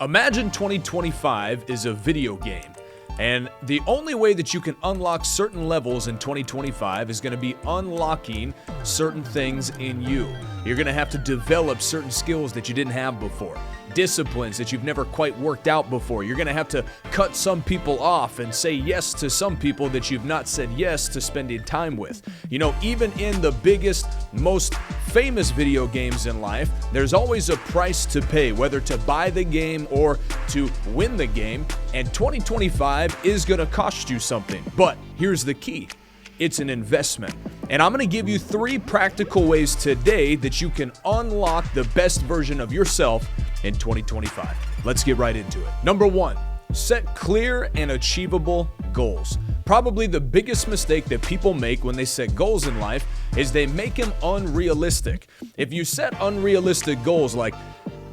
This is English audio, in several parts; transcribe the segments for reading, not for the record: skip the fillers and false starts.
Imagine 2025 is a video game, and the only way that you can unlock certain levels in 2025 is going to be unlocking certain things in you. You're going to have to develop certain skills that you didn't have before, disciplines that you've never quite worked out before. You're going to have to cut some people off and say yes to some people that you've not said yes to spending time with. You know, even in the biggest, most famous video games in life, there's always a price to pay, whether to buy the game or to win the game, and 2025 is going to cost you something. But here's the key. It's an investment. And I'm going to give you 3 practical ways today that you can unlock the best version of yourself in 2025. Let's get right into it. Number 1, set clear and achievable goals. Probably the biggest mistake that people make when they set goals in life is they make them unrealistic. If you set unrealistic goals like,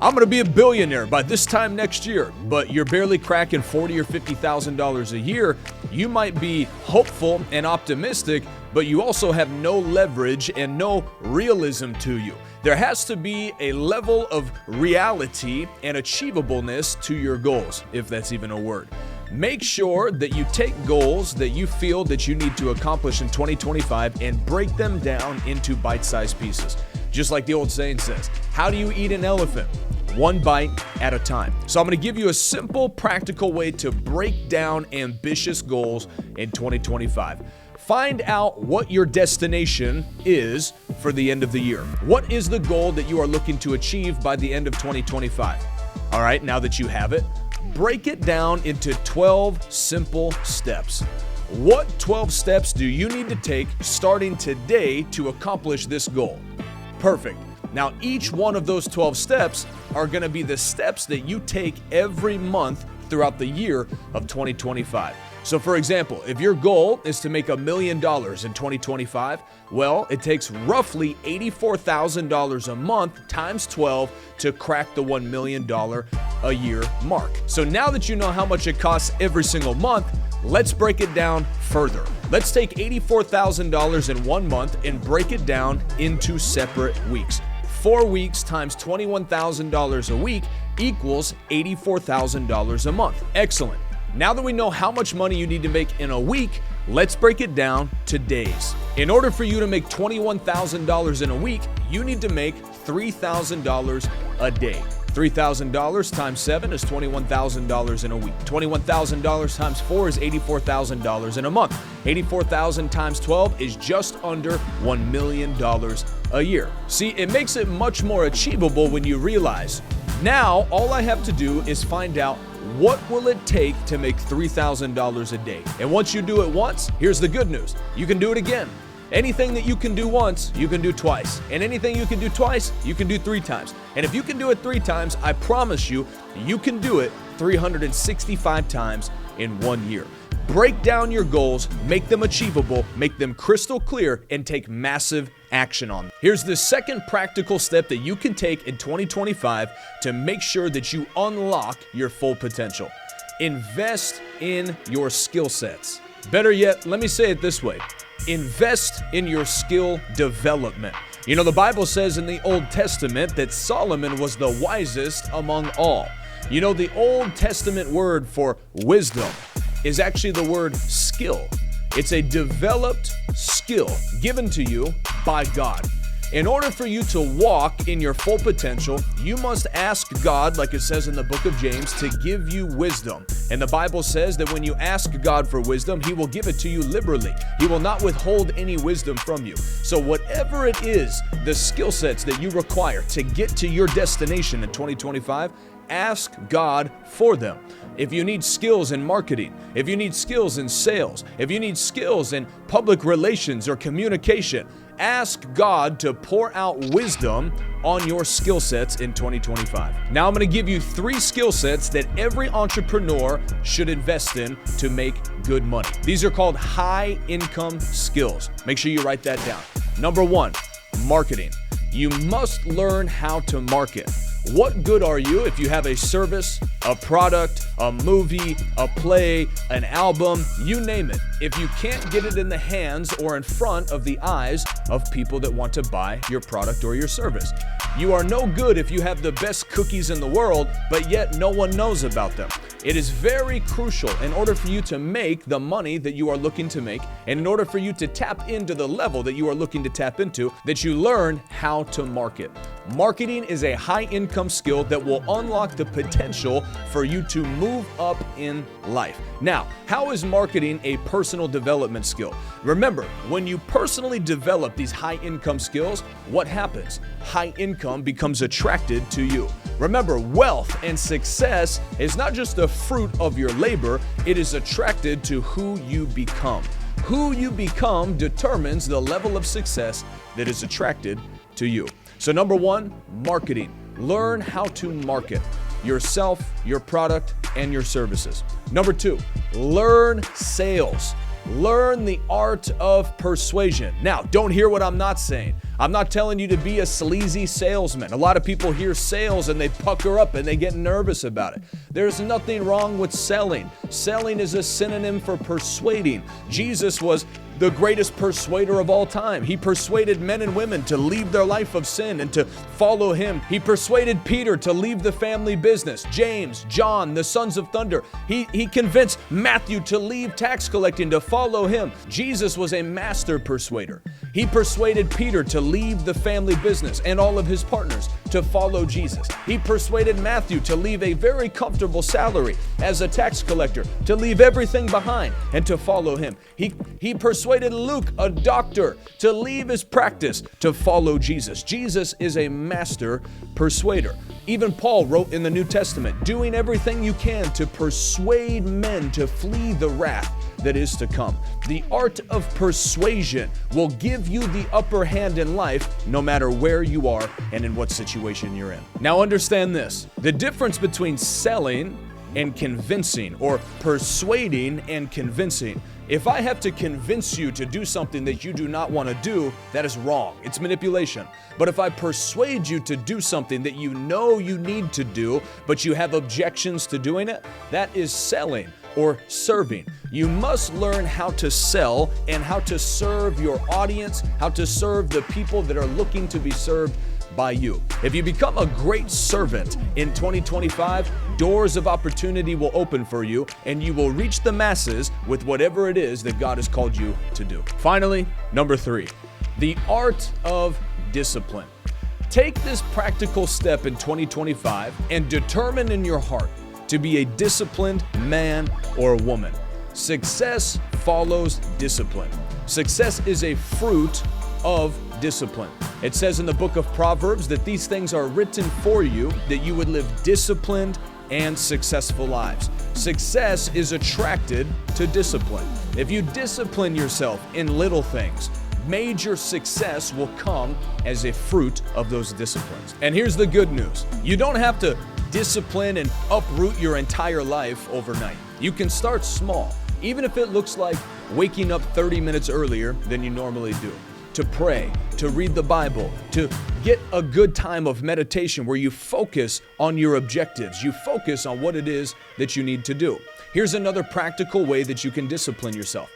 I'm going to be a billionaire by this time next year, but you're barely cracking $40,000 or $50,000 a year, you might be hopeful and optimistic, but you also have no leverage and no realism to you. There has to be a level of reality and achievableness to your goals, if that's even a word. Make sure that you take goals that you feel that you need to accomplish in 2025 and break them down into bite-sized pieces. Just like the old saying says, how do you eat an elephant? One bite at a time. So I'm going to give you a simple, practical way to break down ambitious goals in 2025. Find out what your destination is for the end of the year. What is the goal that you are looking to achieve by the end of 2025? All right, now that you have it, break it down into 12 simple steps. What 12 steps do you need to take starting today to accomplish this goal? Perfect. Now, each one of those 12 steps are going to be the steps that you take every month throughout the year of 2025. So for example, if your goal is to make $1 million in 2025, well, it takes roughly $84,000 a month times 12 to crack the $1 million a year mark. So now that you know how much it costs every single month, let's break it down further. Let's take $84,000 in 1 month and break it down into separate weeks. 4 weeks times $21,000 a week equals $84,000 a month. Excellent. Now that we know how much money you need to make in a week, let's break it down to days. In order for you to make $21,000 in a week, you need to make $3,000 a day. $3,000 times 7 is $21,000 in a week. $21,000 times 4 is $84,000 in a month. $84,000 times 12 is just under $1 million a year. See, it makes it much more achievable when you realize, now all I have to do is find out what will it take to make $3,000 a day. And once you do it once, here's the good news. You can do it again. Anything that you can do once, you can do twice. And anything you can do twice, you can do 3 times. And if you can do it 3 times, I promise you, you can do it 365 times in 1 year. Break down your goals, make them achievable, make them crystal clear, and take massive action on them. Here's the second practical step that you can take in 2025 to make sure that you unlock your full potential. Invest in your skill sets. Better yet, let me say it this way. Invest in your skill development. You know, the Bible says in the Old Testament that Solomon was the wisest among all. You know, the Old Testament word for wisdom is actually the word skill. It's a developed skill given to you by God. In order for you to walk in your full potential, you must ask God, like it says in the book of James, to give you wisdom. And the Bible says that when you ask God for wisdom, He will give it to you liberally. He will not withhold any wisdom from you. So whatever it is, the skill sets that you require to get to your destination in 2025, ask God for them. If you need skills in marketing, if you need skills in sales, if you need skills in public relations or communication, ask God to pour out wisdom on your skill sets in 2025. Now I'm going to give you 3 skill sets that every entrepreneur should invest in to make good money. These are called high income skills. Make sure you write that down. Number 1, marketing. You must learn how to market. What good are you if you have a service, a product, a movie, a play, an album, you name it, if you can't get it in the hands or in front of the eyes of people that want to buy your product or your service? You are no good if you have the best cookies in the world, but yet no one knows about them. It is very crucial in order for you to make the money that you are looking to make, and in order for you to tap into the level that you are looking to tap into, that you learn how to market. Marketing is a high-income skill that will unlock the potential for you to move up in life. Now, how is marketing a personal development skill? Remember, when you personally develop these high-income skills, what happens? High income becomes attracted to you. Remember, wealth and success is not just a fruit of your labor, it is attracted to who you become. Who you become determines the level of success that is attracted to you. So number one, marketing. Learn how to market yourself, your product, and your services. Number two, learn sales. Learn the art of persuasion. Now, don't hear what I'm not saying. I'm not telling you to be a sleazy salesman. A lot of people hear sales and they pucker up and they get nervous about it. There's nothing wrong with selling. Selling is a synonym for persuading. Jesus was the greatest persuader of all time. He persuaded men and women to leave their life of sin and to follow him. He persuaded Peter to leave the family business. James, John, the sons of thunder. He convinced Matthew to leave tax collecting to follow him. Jesus was a master persuader. He persuaded Peter to leave the family business and all of his partners to follow Jesus. He persuaded Matthew to leave a very comfortable salary as a tax collector, to leave everything behind and to follow him. He persuaded Luke, a doctor, to leave his practice to follow Jesus. Jesus is a master persuader. Even Paul wrote in the New Testament, doing everything you can to persuade men to flee the wrath that is to come. The art of persuasion will give you the upper hand in life no matter where you are and in what situation you're in. Now understand this, the difference between selling and convincing, or persuading and convincing. If I have to convince you to do something that you do not want to do, that is wrong. It's manipulation. But if I persuade you to do something that you know you need to do, but you have objections to doing it, that is selling or serving. You must learn how to sell and how to serve your audience, how to serve the people that are looking to be served by you. If you become a great servant in 2025, doors of opportunity will open for you and you will reach the masses with whatever it is that God has called you to do. Finally, number three, the art of discipline. Take this practical step in 2025 and determine in your heart to be a disciplined man or woman. Success follows discipline. Success is a fruit of discipline. It says in the book of Proverbs that these things are written for you, that you would live disciplined and successful lives. Success is attracted to discipline. If you discipline yourself in little things, major success will come as a fruit of those disciplines. And here's the good news. You don't have to discipline and uproot your entire life overnight. You can start small, even if it looks like waking up 30 minutes earlier than you normally do, to pray, to read the Bible, to get a good time of meditation where you focus on your objectives, you focus on what it is that you need to do. Here's another practical way that you can discipline yourself.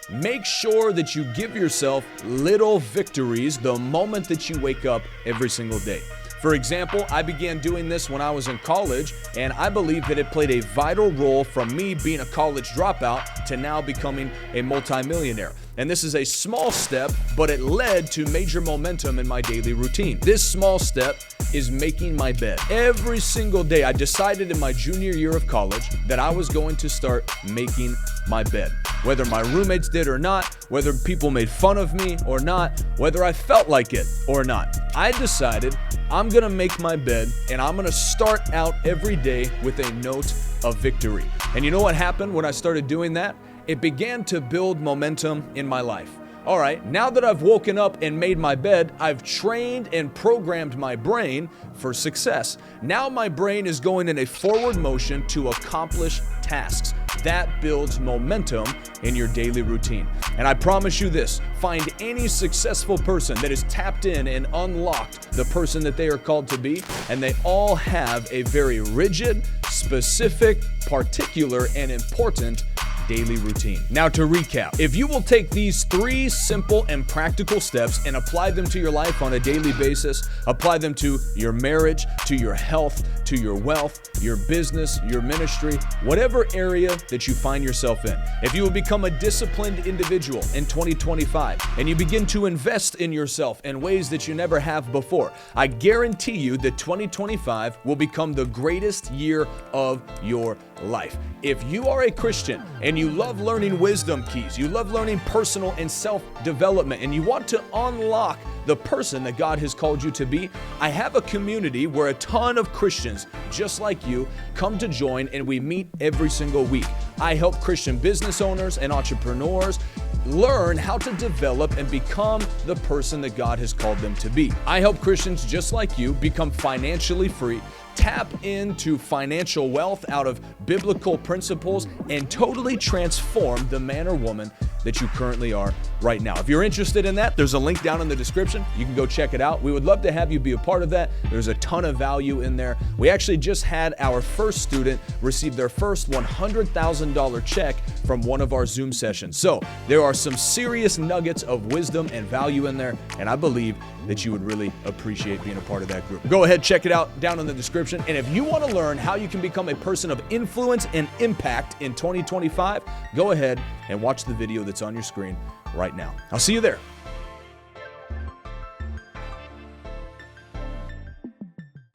Make sure that you give yourself little victories the moment that you wake up every single day. For example, I began doing this when I was in college, and I believe that it played a vital role from me being a college dropout to now becoming a multimillionaire. And this is a small step, but it led to major momentum in my daily routine. This small step is making my bed. Every single day, I decided in my junior year of college that I was going to start making my bed. Whether my roommates did or not, whether people made fun of me or not, whether I felt like it or not, I decided I'm gonna make my bed and I'm gonna start out every day with a note of victory. And you know what happened when I started doing that? It began to build momentum in my life. All right, now that I've woken up and made my bed, I've trained and programmed my brain for success. Now my brain is going in a forward motion to accomplish tasks. that builds momentum in your daily routine. And I promise you this, find any successful person that is tapped in and unlocked the person that they are called to be, and they all have a very rigid, specific, particular, and important daily routine. Now to recap, if you will take these 3 simple and practical steps and apply them to your life on a daily basis, apply them to your marriage, to your health, to your wealth, your business, your ministry, whatever area that you find yourself in. If you will become a disciplined individual in 2025 and you begin to invest in yourself in ways that you never have before, I guarantee you that 2025 will become the greatest year of your life. If you are a Christian and you love learning wisdom keys, you love learning personal and self-development, and you want to unlock the person that God has called you to be, I have a community where a ton of Christians just like you come to join, and we meet every single week. I help Christian business owners and entrepreneurs learn how to develop and become the person that God has called them to be. I help Christians just like you become financially free, tap into financial wealth out of biblical principles, and totally transform the man or woman that you currently are right now. If you're interested in that, there's a link down in the description. You can go check it out. We would love to have you be a part of that. There's a ton of value in there. We actually just had our first student receive their first $100,000 check from one of our Zoom sessions. So there are some serious nuggets of wisdom and value in there, and I believe that you would really appreciate being a part of that group. Go ahead, check it out down in the description. And if you want to learn how you can become a person of influence and impact in 2025, go ahead and watch the video that's on your screen right now. I'll see you there.